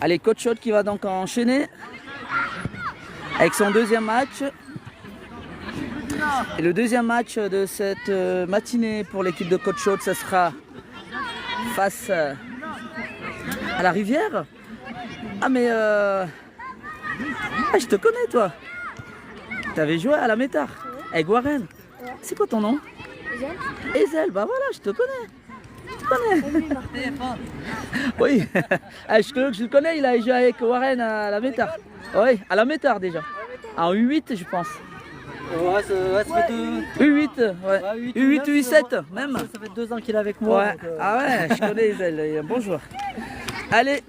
Allez, Coach Shot qui va donc enchaîner avec son deuxième match. Et le deuxième match de cette matinée pour l'équipe de Coach Shot, ce sera face à la Rivière. Ah mais je te connais toi. T'avais joué à la Métard avec Warren. C'est quoi ton nom? Ezel, bah voilà, je te connais. Oui, je le connais, il a joué avec Warren à la Métard. Oui, à la Métard déjà. En U8 je pense. Ouais, ça fait U8, ouais. U8, U7 même. Ça fait 2 ans qu'il est avec moi. Ouais. Donc, Ah ouais, je connais Ezel, il est un bon joueur. Allez,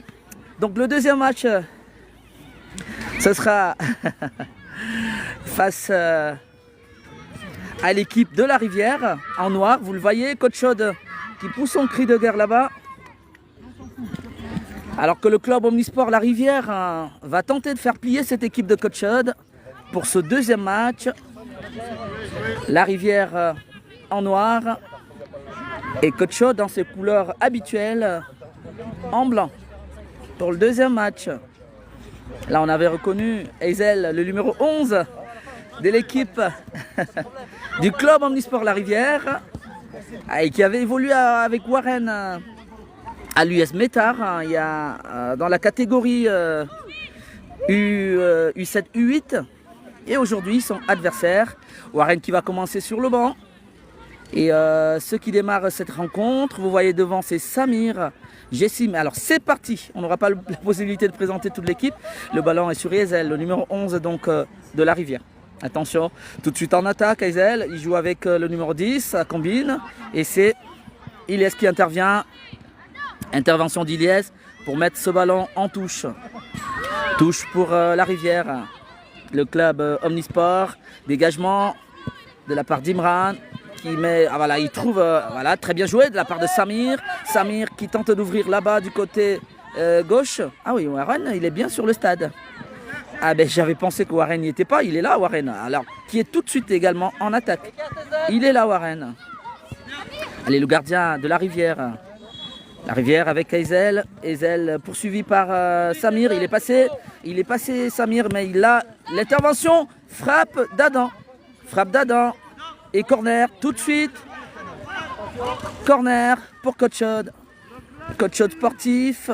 donc le deuxième match, ce sera face à l'équipe de la Rivière en noir. Vous le voyez, Coach Chaude qui pousse son cri de guerre là-bas. Alors que le club Omnisport La Rivière va tenter de faire plier cette équipe de Coach Chaude pour ce deuxième match. La Rivière en noir et Coach Chaude dans ses couleurs habituelles en blanc. Pour le deuxième match, là on avait reconnu Ezel, le numéro 11 de l'équipe du club Omnisport La Rivière et qui avait évolué avec Warren à l'US Métard il y a, dans la catégorie U7, U8. Et aujourd'hui, ils sont adversaires. Warren qui va commencer sur le banc. Et ceux qui démarrent cette rencontre, vous voyez devant, c'est Samir, Jessim. Alors c'est parti. On n'aura pas la possibilité de présenter toute l'équipe. Le ballon est sur Ezel, le numéro 11 donc, de la Rivière. Attention, tout de suite en attaque, Ezel. Il joue avec le numéro 10, ça combine. Et c'est Ilyes qui intervient. Intervention d'Ilyes pour mettre ce ballon en touche. Touche pour la Rivière. Le club Omnisport, dégagement de la part d'Imran qui met, voilà, il trouve, voilà, très bien joué de la part de Samir. Samir qui tente d'ouvrir là-bas du côté gauche. Ah oui, Warren, il est bien sur le stade. Ah ben j'avais pensé que Warren n'y était pas, il est là Warren. Alors, qui est tout de suite également en attaque. Il est là Warren. Allez, le gardien de la Rivière. La Rivière avec Ezel. Ezel poursuivi par Samir. Il est passé Samir, mais il a l'intervention. Frappe d'Adam. Frappe d'Adam. Et corner tout de suite. Corner pour Coach Chaude. Coach Chaude sportif.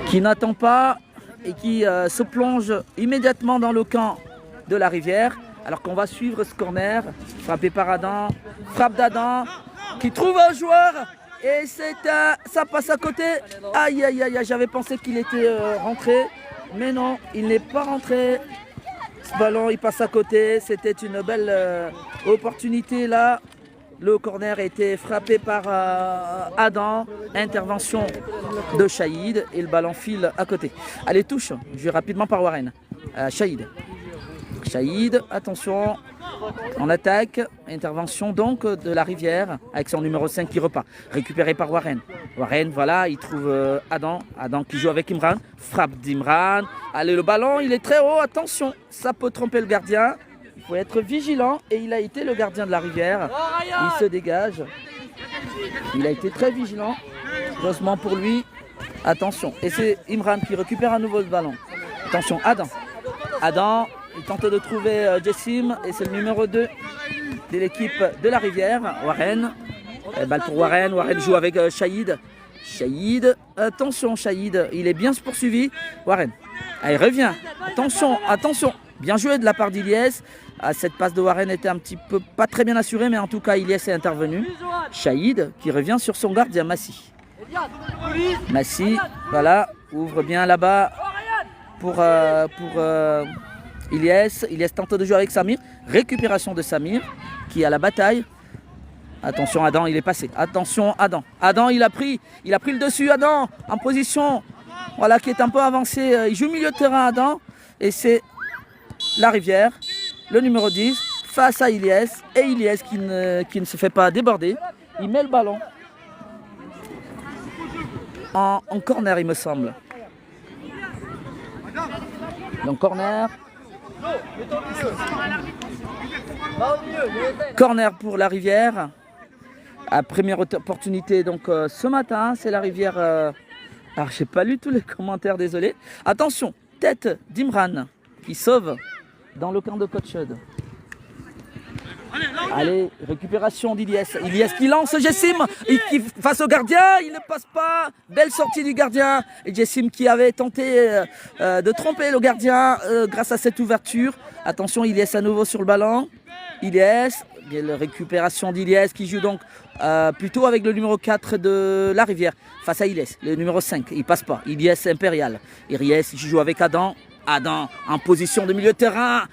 Qui n'attend pas et qui se plonge immédiatement dans le camp de la Rivière. Alors qu'on va suivre ce corner. Frappé par Adam. Frappe d'Adam. Qui trouve un joueur. Et ça passe à côté. Aïe, aïe, aïe, j'avais pensé qu'il était rentré. Mais non, il n'est pas rentré. Ce ballon, il passe à côté. C'était une belle opportunité là. Le corner a été frappé par Adam. Intervention de Shahid. Et le ballon file à côté. Allez, touche. Joué rapidement par Warren. Shahid. Shahid, attention. En attaque, intervention donc de la Rivière avec son numéro 5 qui repart. Récupéré par Warren. Warren, voilà, il trouve Adam. Adam qui joue avec Imran. Frappe d'Imran. Allez, le ballon, il est très haut. Attention, ça peut tromper le gardien. Il faut être vigilant. Et il a été le gardien de la Rivière. Il se dégage. Il a été très vigilant. Heureusement pour lui. Attention. Et c'est Imran qui récupère à nouveau le ballon. Attention, Adam. Adam. Il tente de trouver Jessim et c'est le numéro 2 de l'équipe de la Rivière, Warren. Balle pour Warren, Warren joue avec Shahid. Shahid, attention Shahid, il est bien poursuivi. Warren, allez revient, attention, attention. Bien joué de la part d'Ilyes. Cette passe de Warren était un petit peu pas très bien assurée, mais en tout cas Ilyes est intervenu. Shahid qui revient sur son gardien Massi. Massi, voilà, ouvre bien là-bas pour Ilyes tente de jouer avec Samir. Récupération de Samir qui est à la bataille. Attention Adam, il est passé. Attention Adam. Adam, il a pris le dessus. Adam en position, voilà, qui est un peu avancé. Il joue milieu de terrain Adam. Et c'est la Rivière, le numéro 10, face à Ilyes. Et Ilyes qui ne se fait pas déborder. Il met le ballon en corner, il me semble. Donc corner. Corner pour la Rivière. À première opportunité donc ce matin, c'est la Rivière Alors, j'ai pas lu tous les commentaires, désolé. Attention, tête d'Imran qui sauve dans le camp de Coach Chud. Allez, récupération d'Ilyes. Ilyes qui lance Jessim face au gardien, il ne passe pas. Belle sortie du gardien. Et Jessim qui avait tenté de tromper le gardien grâce à cette ouverture. Attention, Ilyes à nouveau sur le ballon. Ilyes, la récupération d'Ilyes qui joue donc plutôt avec le numéro 4 de La Rivière face à Ilyes, le numéro 5. Il passe pas. Ilyes impérial. Ilyes qui joue avec Adam. Adam en position de milieu de terrain.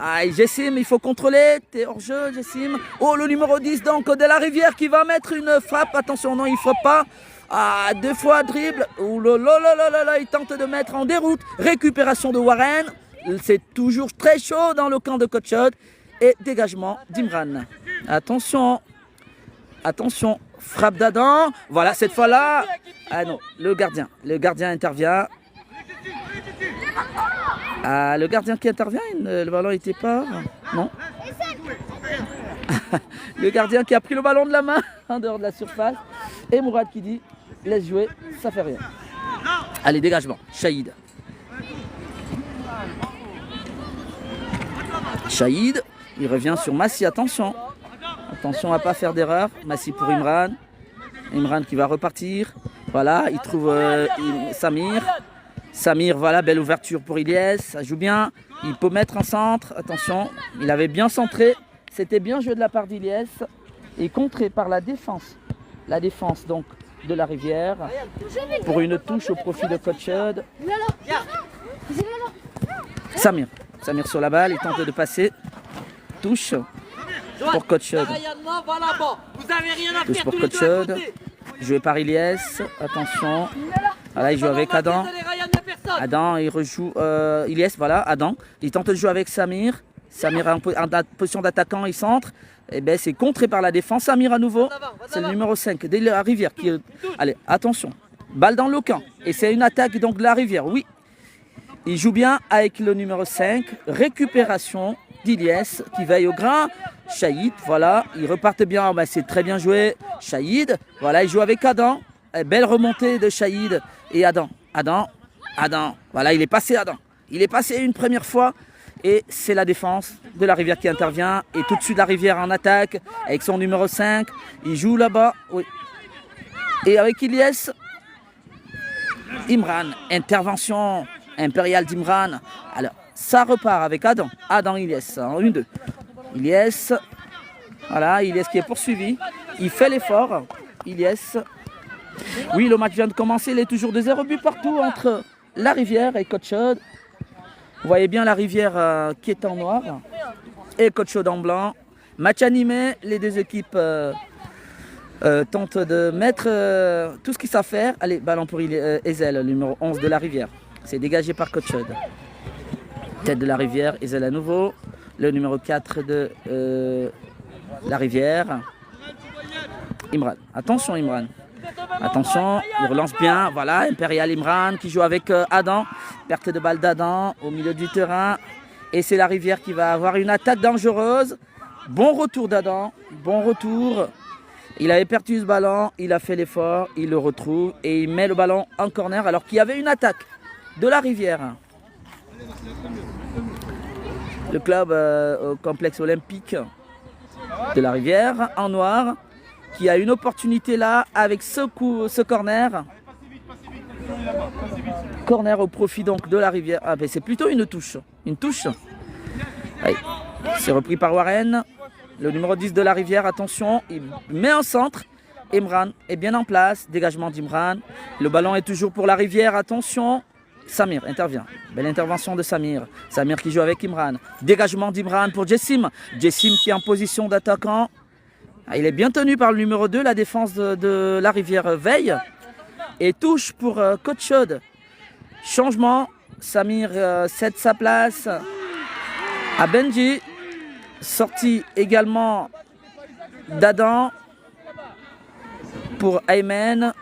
Ah, Jessim, il faut contrôler, t'es hors jeu, Jessim. Oh, le numéro 10 donc de La Rivière qui va mettre une frappe. Attention, non, il ne frappe pas. Ah, 2 fois dribble. Oh là, il tente de mettre en déroute. Récupération de Warren. C'est toujours très chaud dans le camp de Coach Chud. Et dégagement d'Imran. Attention, attention, frappe d'Adam. Voilà, cette fois-là. Ah non, le gardien intervient. Ah, le gardien qui intervient, le ballon n'était pas... Non. Le gardien qui a pris le ballon de la main en dehors de la surface. Et Mourad qui dit, laisse jouer, ça fait rien. Allez, dégagement, Shahid. Shahid, il revient sur Massi, attention. Attention à ne pas faire d'erreur. Massi pour Imran. Imran qui va repartir. Voilà, il trouve Samir. Samir, voilà, belle ouverture pour Ilyes, ça joue bien. Il peut mettre en centre, attention, il avait bien centré. C'était bien joué de la part d'Ilyes. Et contré par la défense donc de La Rivière. Pour une touche au profit de Coach Chud. Samir sur la balle, il tente de passer. Touche pour Coach Chud. Touche pour Coach Chud. Joué par Ilyes, attention. Voilà, il joue avec Adam. Adam, il rejoue Ilyes, voilà, Adam. Il tente de jouer avec Samir. Samir en position d'attaquant, il centre. Et bien, c'est contré par la défense. Samir à nouveau. C'est le numéro 5 de La Rivière. Allez, attention. Balle dans le camp. Et c'est une attaque donc de La Rivière, oui. Il joue bien avec le numéro 5. Récupération d'Ilyes qui veille au grain. Shahid, voilà. Ils repartent bien. Ben, c'est très bien joué. Shahid, voilà, il joue avec Adam. Belle remontée de Shahid et Adam. Adam, voilà, il est passé Adam. Il est passé une première fois et c'est la défense de La Rivière qui intervient. Et tout de suite La Rivière en attaque avec son numéro 5. Il joue là-bas, oui. Et avec Ilyes, Imran, intervention impériale d'Imran. Alors, ça repart avec Adam. Adam, Ilyes, en 1-2. Ilyes, voilà, Ilyes qui est poursuivi. Il fait l'effort. Ilyes. Oui, le match vient de commencer. Il est toujours de 0 but partout entre La Rivière et Coach Chud. Vous voyez bien La Rivière qui est en noir et Coach Chud en blanc. Match animé. Les deux équipes tentent de mettre tout ce qu'ils savent faire. Allez, ballon pour Ezel, le numéro 11 de La Rivière. C'est dégagé par Coach Chud. Tête de La Rivière, Ezel à nouveau. Le numéro 4 de La Rivière. Imran. Attention Imran. Attention, il relance bien. Voilà, Impérial Imran qui joue avec Adam. Perte de balle d'Adam au milieu du terrain. Et c'est La Rivière qui va avoir une attaque dangereuse. Bon retour d'Adam. Bon retour. Il avait perdu ce ballon. Il a fait l'effort. Il le retrouve. Et il met le ballon en corner alors qu'il y avait une attaque de La Rivière. Le club au complexe olympique de La Rivière en noir. Qui a une opportunité là avec ce corner. Corner au profit donc de La Rivière. Ah ben c'est plutôt une touche. Une touche. C'est repris par Warren. Le numéro 10 de La Rivière, attention. Il met en centre. Imran est bien en place. Dégagement d'Imran. Le ballon est toujours pour La Rivière. Attention. Samir intervient. Belle intervention de Samir. Samir qui joue avec Imran. Dégagement d'Imran pour Jessim. Jessim qui est en position d'attaquant. Il est bien tenu par le numéro 2, la défense de La Rivière veille. Et touche pour Coach Chud. Changement, Samir cède sa place à Benji. Sortie également d'Adam pour Ayman.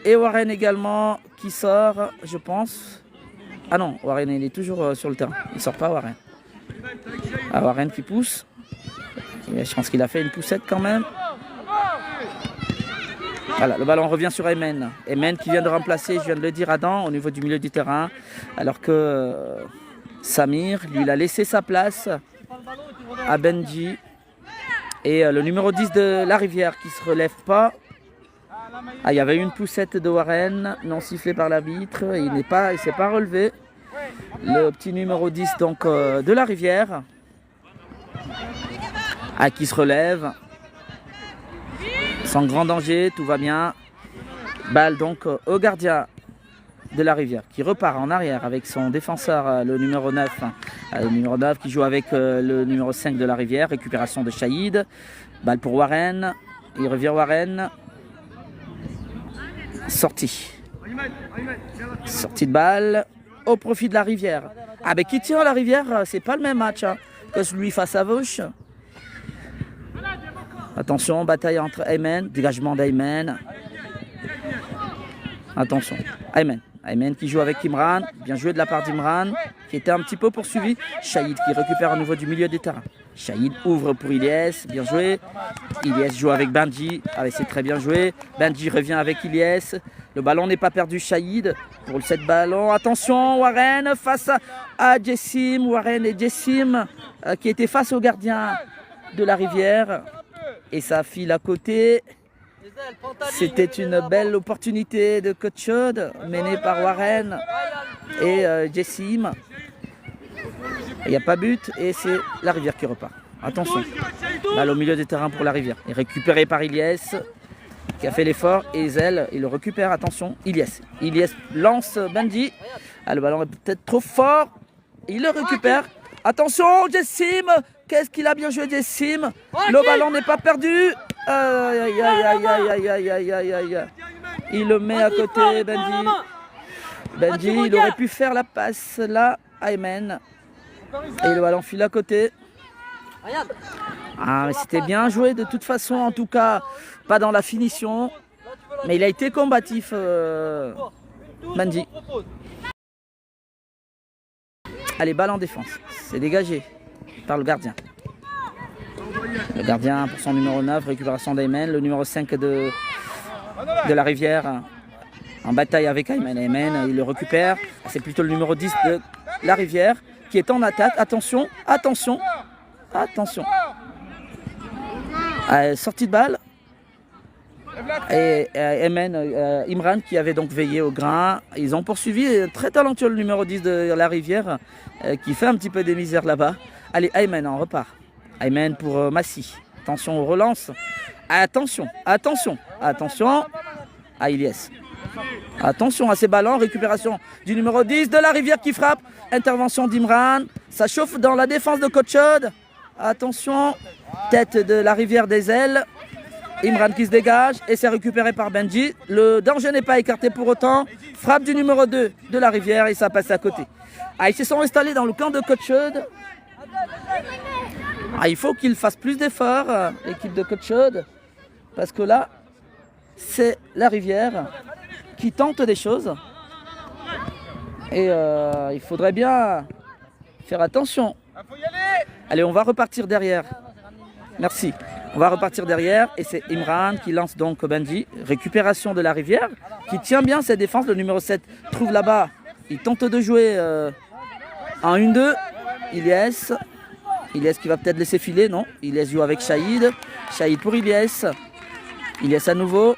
Et Warren également qui sort, je pense. Ah non, Warren il est toujours sur le terrain. Il ne sort pas Warren. Ah, Warren qui pousse. Je pense qu'il a fait une poussette quand même. Voilà, le ballon revient sur Aymen. Aymen qui vient de remplacer, je viens de le dire, Adam au niveau du milieu du terrain. Alors que Samir, lui, il a laissé sa place à Benji. Et le numéro 10 de La Rivière qui ne se relève pas. Ah, il y avait une poussette de Warren, non sifflée par l'arbitre. Il ne s'est pas relevé. Le petit numéro 10 donc, de La Rivière. Ah, qui se relève. Sans grand danger, tout va bien. Balle donc au gardien de La Rivière qui repart en arrière avec son défenseur, le numéro 9. Le numéro 9 qui joue avec le numéro 5 de La Rivière. Récupération de Shahid. Balle pour Warren. Il revient Warren. Sortie. Sortie de balle au profit de La Rivière. Ah ben qui tient La Rivière, c'est pas le même match hein, que celui face à Vauche. Attention, bataille entre Aymen, dégagement d'Aymen. Attention, Aymen qui joue avec Imran, bien joué de la part d'Imran, qui était un petit peu poursuivi. Shahid qui récupère au niveau du milieu des terrains. Shahid ouvre pour Ilyes, bien joué. Ilyes joue avec Benji, c'est très bien joué. Benji revient avec Ilyes. Le ballon n'est pas perdu, Shahid pour le set ballon. Attention, Warren face à Jessim. Warren et Jessim qui étaient face au gardien de La Rivière. Et ça file à côté. C'était une belle opportunité de Coachode menée par Warren et Jessim. Il n'y a pas but et c'est La Rivière qui repart. Attention, balle au milieu des terrains pour La Rivière. Et récupéré par Ilyes qui a fait l'effort. Et Ezel, il le récupère. Attention, Ilyes. Ilyes lance Benji. Ah, le ballon est peut-être trop fort. Il le récupère. Attention, Jessim. Qu'est-ce qu'il a bien joué, Jessim. Le ballon n'est pas perdu. Aïe, aïe, aïe, aïe, aïe, aïe, aïe, aïe. Il le met à côté, Benji. Benji, il aurait pu faire la passe là à Aymen. Et le ballon file à côté. Ah, mais c'était bien joué de toute façon, en tout cas, pas dans la finition. Mais il a été combatif, Benji. Allez, balle en défense. C'est dégagé par le gardien. Le gardien pour son numéro 9, récupération d'Aymen. Le numéro 5 de La Rivière en bataille avec Aymen. Aymen, il le récupère. C'est plutôt le numéro 10 de La Rivière qui est en attaque. Attention, attention, attention. Sortie de balle. Et Aymen, Imran qui avait donc veillé au grain. Ils ont poursuivi. Très talentueux le numéro 10 de La Rivière qui fait un petit peu des misères là-bas. Allez, Aymen, on repart. Aymen pour Massy. Attention aux relances. Attention, attention, attention à Ilyes. Attention à ces ballons. Récupération du numéro 10 de La Rivière qui frappe. Intervention d'Imran. Ça chauffe dans la défense de Coachode. Attention. Tête de La Rivière des ailes. Imran qui se dégage et c'est récupéré par Benji. Le danger n'est pas écarté pour autant. Frappe du numéro 2 de La Rivière et ça passe à côté. Ils se sont installés dans le camp de Coachode. Il faut qu'il fasse plus d'efforts, l'équipe de Coachode. Parce que là, c'est La Rivière qui tente des choses. Et il faudrait bien faire attention. Allez, on va repartir derrière. Merci. On va repartir derrière et c'est Imran qui lance donc Benji. Récupération de La Rivière qui tient bien cette défense. Le numéro 7 trouve là-bas. Il tente de jouer en 1-2. Ilyes. Ilyes qui va peut-être laisser filer, non. Ilyes joue avec Shahid. Shahid pour Ilyes. Ilyes à nouveau.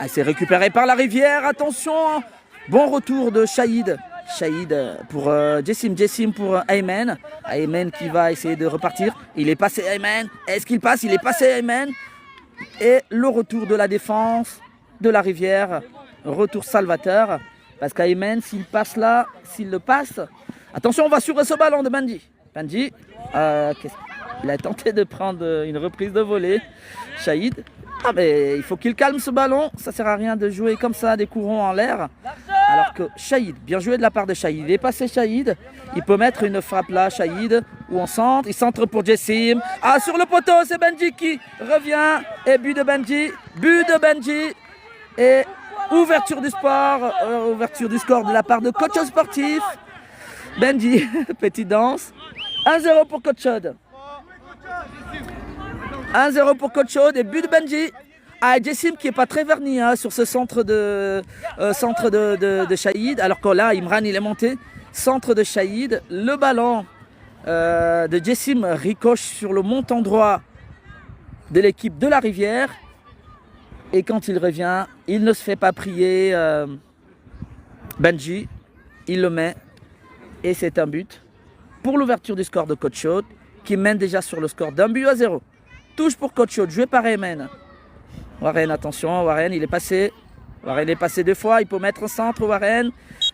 C'est récupéré par La Rivière. Attention. Bon retour de Shahid. Shahid pour Jessim. Jessim pour Aymen. Aymen qui va essayer de repartir. Il est passé Aymen. Est-ce qu'il passe? Il est passé Aymen. Et le retour de la défense de La Rivière. Retour salvateur. Parce qu'Aymen, s'il passe là, s'il le passe. Attention, on va sur ce ballon de Benji. Benji, il a tenté de prendre une reprise de volée. Shahid. Mais il faut qu'il calme ce ballon. Ça sert à rien de jouer comme ça, des courants en l'air. Alors que Shahid, bien joué de la part de Shahid. Il est passé Shahid. Il peut mettre une frappe là, Shahid, où on centre. Il centre pour Jessim. Sur le poteau, c'est Benji qui revient. Et but de Benji. But de Benji. Et ouverture du sport. Ouverture du score de la part de coach sportif. Benji, petite danse. 1-0 pour Coachode. 1-0 pour Coachode et but de Benji. Ah, Jessim qui est pas très verni hein, sur ce centre de Shahid. Alors que là, Imran il est monté. Centre de Shahid. Le ballon de Jessim ricoche sur le montant droit de l'équipe de la Rivière. Et quand il revient, il ne se fait pas prier. Benji, il le met. Et c'est un but pour l'ouverture du score de Coach Chaud qui mène déjà sur le score d'1-0. Touche pour Coach Chaud, joué par Ayman. Warren, attention, Warren, il est passé. Warren est passé 2 fois, il peut mettre au centre, Warren.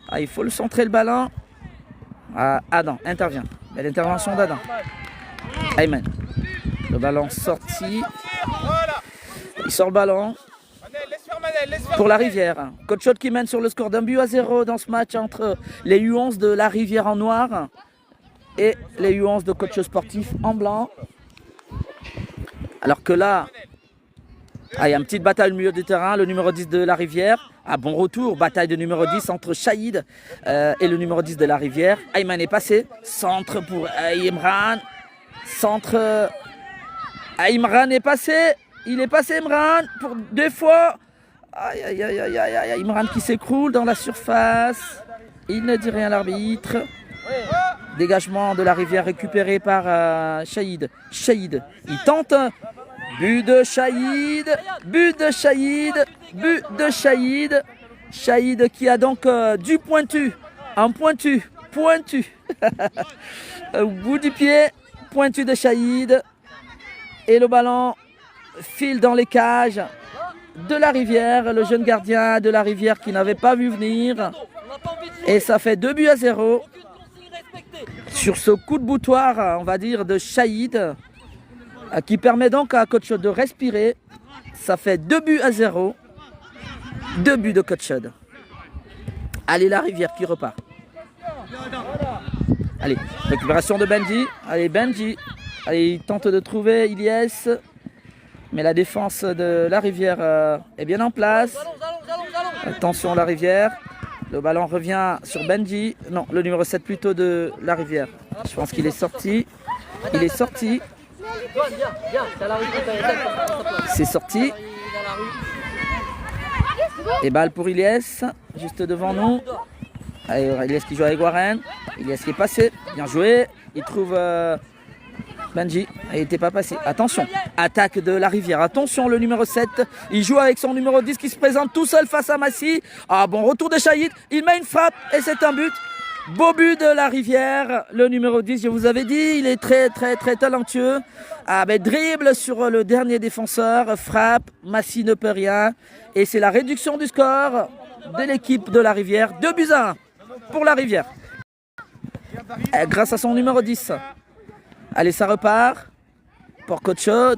Ah, il faut le centrer le ballon. Ah, Adam intervient. Belle intervention d'Adam. Ayman. Le ballon sorti. Il sort le ballon. Pour la Rivière. Coach Chaud qui mène sur le score d'1-0 dans ce match entre les U11 de la Rivière en noir et les U11 de Coach Chaud sportif en blanc. Alors que là, il y a une petite bataille au milieu du terrain, le numéro 10 de la Rivière. Ah, bon retour, bataille de numéro 10 entre Shahid et le numéro 10 de la Rivière. Ayman est passé, centre pour Imran. Centre, Imran est passé. Il est passé Imran pour 2 fois. Aïe, aïe, aïe, aïe, aïe, aïe. Imran qui s'écroule dans la surface. Il ne dit rien à l'arbitre. Dégagement de la Rivière récupéré par Shahid. Shahid, il tente. But de Shahid. But de Shahid. But de Shahid. Shahid qui a donc du pointu. Un pointu. Pointu. Au bout du pied. Pointu de Shahid. Et le ballon file dans les cages de la Rivière, le jeune gardien de la Rivière qui n'avait pas vu venir. Et ça fait 2-0 sur ce coup de boutoir, on va dire, de Shahid, qui permet donc à Coach Chaud de respirer. Ça fait 2-0. 2 buts de Coach Chaud. Allez, la Rivière qui repart. Allez, récupération de Benji. Allez, Benji. Allez, il tente de trouver Ilyes. Mais la défense de la Rivière est bien en place. Attention la Rivière. Le ballon revient sur Benji. Non, le numéro 7 plutôt de la Rivière. Je pense qu'il est sorti. Il est sorti. C'est sorti. Et balle pour Ilyes. Juste devant nous. Allez, Ilyes qui joue avec Warren. Ilyes qui est passé. Bien joué. Il trouve... Benji, il n'était pas passé. Attention, attaque de la Rivière. Attention, le numéro 7. Il joue avec son numéro 10 qui se présente tout seul face à Massy. Ah bon, retour de Shahid. Il met une frappe et c'est un but. Beau but de la Rivière. Le numéro 10, je vous avais dit, il est très talentueux. Ah ben, dribble sur le dernier défenseur. Frappe, Massy ne peut rien. Et c'est la réduction du score de l'équipe de la Rivière. 2-1 pour la Rivière. Grâce à son numéro 10. Allez, ça repart pour Coach Chaud,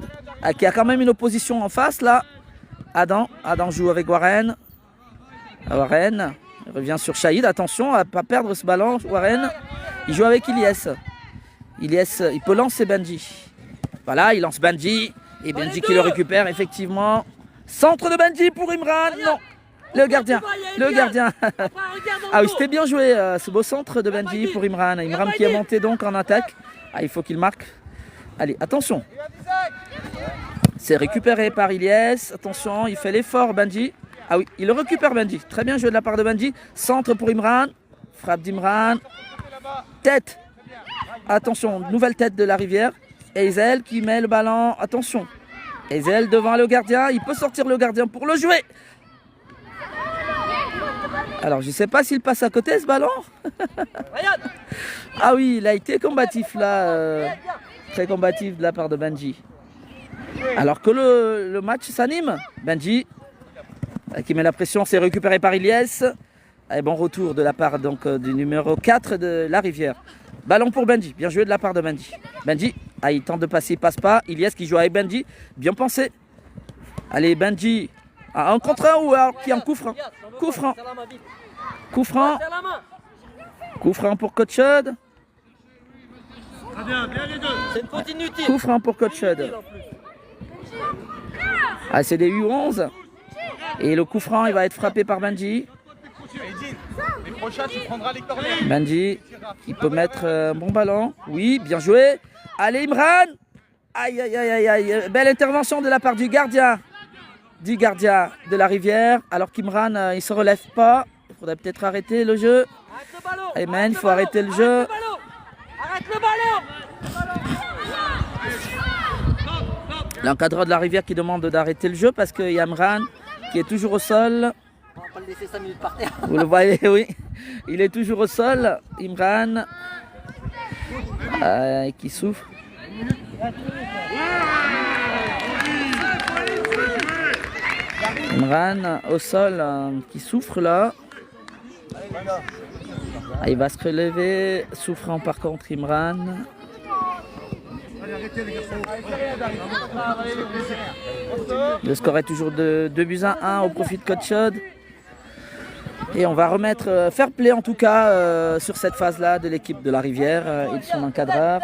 qui a quand même une opposition en face là. Adam joue avec Warren. Warren revient sur Shahid. Attention à ne pas perdre ce ballon. Warren, il joue avec Ilyes. Ilyes, il peut lancer Benji. Voilà, il lance Benji. Et Benji qui le récupère, effectivement. Centre de Benji pour Imran. Non, le gardien. Ah oui, c'était bien joué ce beau centre de Benji pour Imran. Imran qui est monté donc en attaque. Ah, il faut qu'il marque. Allez, attention. C'est récupéré par Ilyes. Attention, il fait l'effort, Benji. Ah oui, il le récupère, Benji. Très bien joué de la part de Benji. Centre pour Imran. Frappe d'Imran. Tête. Attention, nouvelle tête de la Rivière. Ezel qui met le ballon. Attention. Ezel devant le gardien. Il peut sortir le gardien pour le jouer. Alors, je ne sais pas s'il passe à côté ce ballon. Ah oui, il a été combatif là. Très combatif de la part de Benji. Alors que le match s'anime. Benji qui met la pression, c'est récupéré par Ilyes. Et bon retour de la part donc, du numéro 4 de la Rivière. Ballon pour Benji. Bien joué de la part de Benji. Benji, il tente de passer, il passe pas. Ilyes qui joue avec Benji. Bien pensé. Allez, Benji. Un contre un ou alors qui est en coup franc. Coup franc. Coup franc. Coup franc pour Coach Chaud. C'est une faute inutile. Coup franc pour Coach Chaud. Ah, c'est des U11. Et le coup franc, il va être frappé par Benji. Benji, il peut mettre un bon ballon. Oui, bien joué. Allez, Imran. Aïe, aïe, aïe, aïe, aïe. Belle intervention de la part du gardien du gardien de la Rivière. Alors qu'Imran, il ne se relève pas. Il faudrait peut-être arrêter le jeu. Ayman, il faut arrêter le jeu. Arrête le ballon. L'encadreur de la Rivière qui demande d'arrêter le jeu parce qu'il y a Imran qui est toujours au sol. On va pas le laisser 5 minutes par terre. Vous le voyez, oui. Il est toujours au sol. Imran qui souffre. Imran au sol qui souffre là. Il va se relever. Souffrant par contre Imran. Le score est toujours de 2-1 au profit de Coach Chaude. Et on va remettre fair play en tout cas sur cette phase-là de l'équipe de la Rivière et de son encadreur.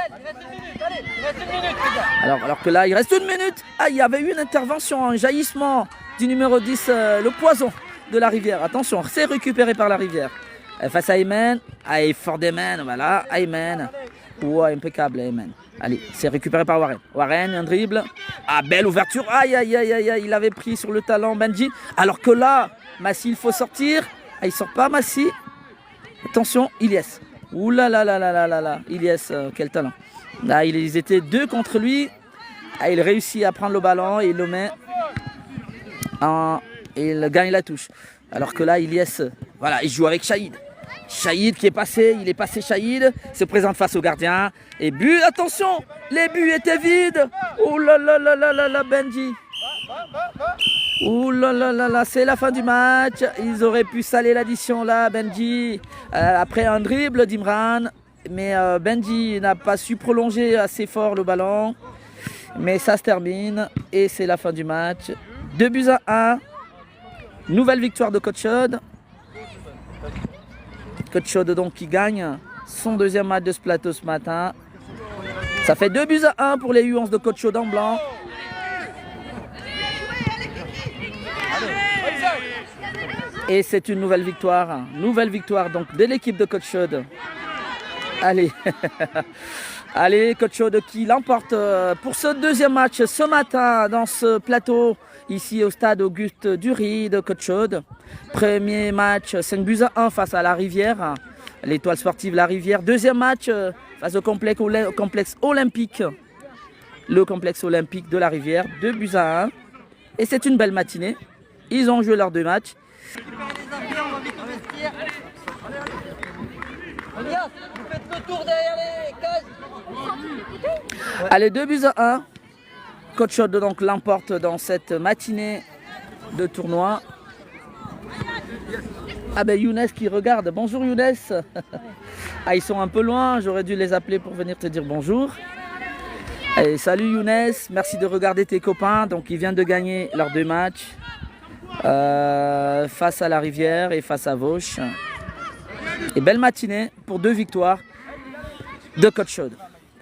Alors que là, il reste 1 minute. Ah, il y avait eu une intervention, un jaillissement du numéro 10, le poison de la Rivière. Attention, c'est récupéré par la Rivière. Face à Ayman. Ah, fort d'Ayman, voilà, Ayman. Ouais, impeccable Ayman. Allez, c'est récupéré par Warren. Warren, un dribble. Ah, belle ouverture. Aïe, aïe, aïe, aïe, aïe. Il avait pris sur le talent Benji. Alors que là, Massi, il faut sortir. Ah, il sort pas, Massi. Attention, Ilyes. Ouh là là là là là là là. Ilyes, quel talent. Là, ils étaient 2 contre lui. Ah, il réussit à prendre le ballon et il le met. Et il gagne la touche. Alors que là, Ilyes, voilà, il joue avec Shahid. Shahid qui est passé, il est passé Shahid, se présente face au gardien. Et but, attention, les buts étaient vides. Oh là là là là là là, Benji. Oh là là là là, c'est la fin du match. Ils auraient pu saler l'addition là, Benji. Après un dribble d'Imran. Mais Benji n'a pas su prolonger assez fort le ballon. Mais ça se termine. Et c'est la fin du match. 2-1. Nouvelle victoire de Coach Chaude. Coach Chaude donc qui gagne son 2e match de ce plateau ce matin. Ça fait 2-1 pour les U11 de Coach Chaude en blanc. Et c'est une nouvelle victoire. Nouvelle victoire donc de l'équipe de Coach Chaude. Allez. Allez, Coach Chaude qui l'emporte pour ce 2e match ce matin dans ce plateau. Ici au stade Auguste Dury de Coach Chaude. Premier match 5-1 face à la Rivière. L'étoile sportive La Rivière. 2e match face au complexe olympique. Le complexe olympique de la Rivière. 2-1. Et c'est une belle matinée. Ils ont joué leurs 2 matchs. Vous faites le tour derrière les cages. Allez, 2-1. Coach Chaude donc l'emporte dans cette matinée de tournoi. Ah ben Younes qui regarde. Bonjour Younes. Ah, ils sont un peu loin, j'aurais dû les appeler pour venir te dire bonjour. Allez, salut Younes, merci de regarder tes copains. Donc ils viennent de gagner leurs 2 matchs face à la Rivière et face à Vauche. Et belle matinée pour 2 victoires de Coach Chaude.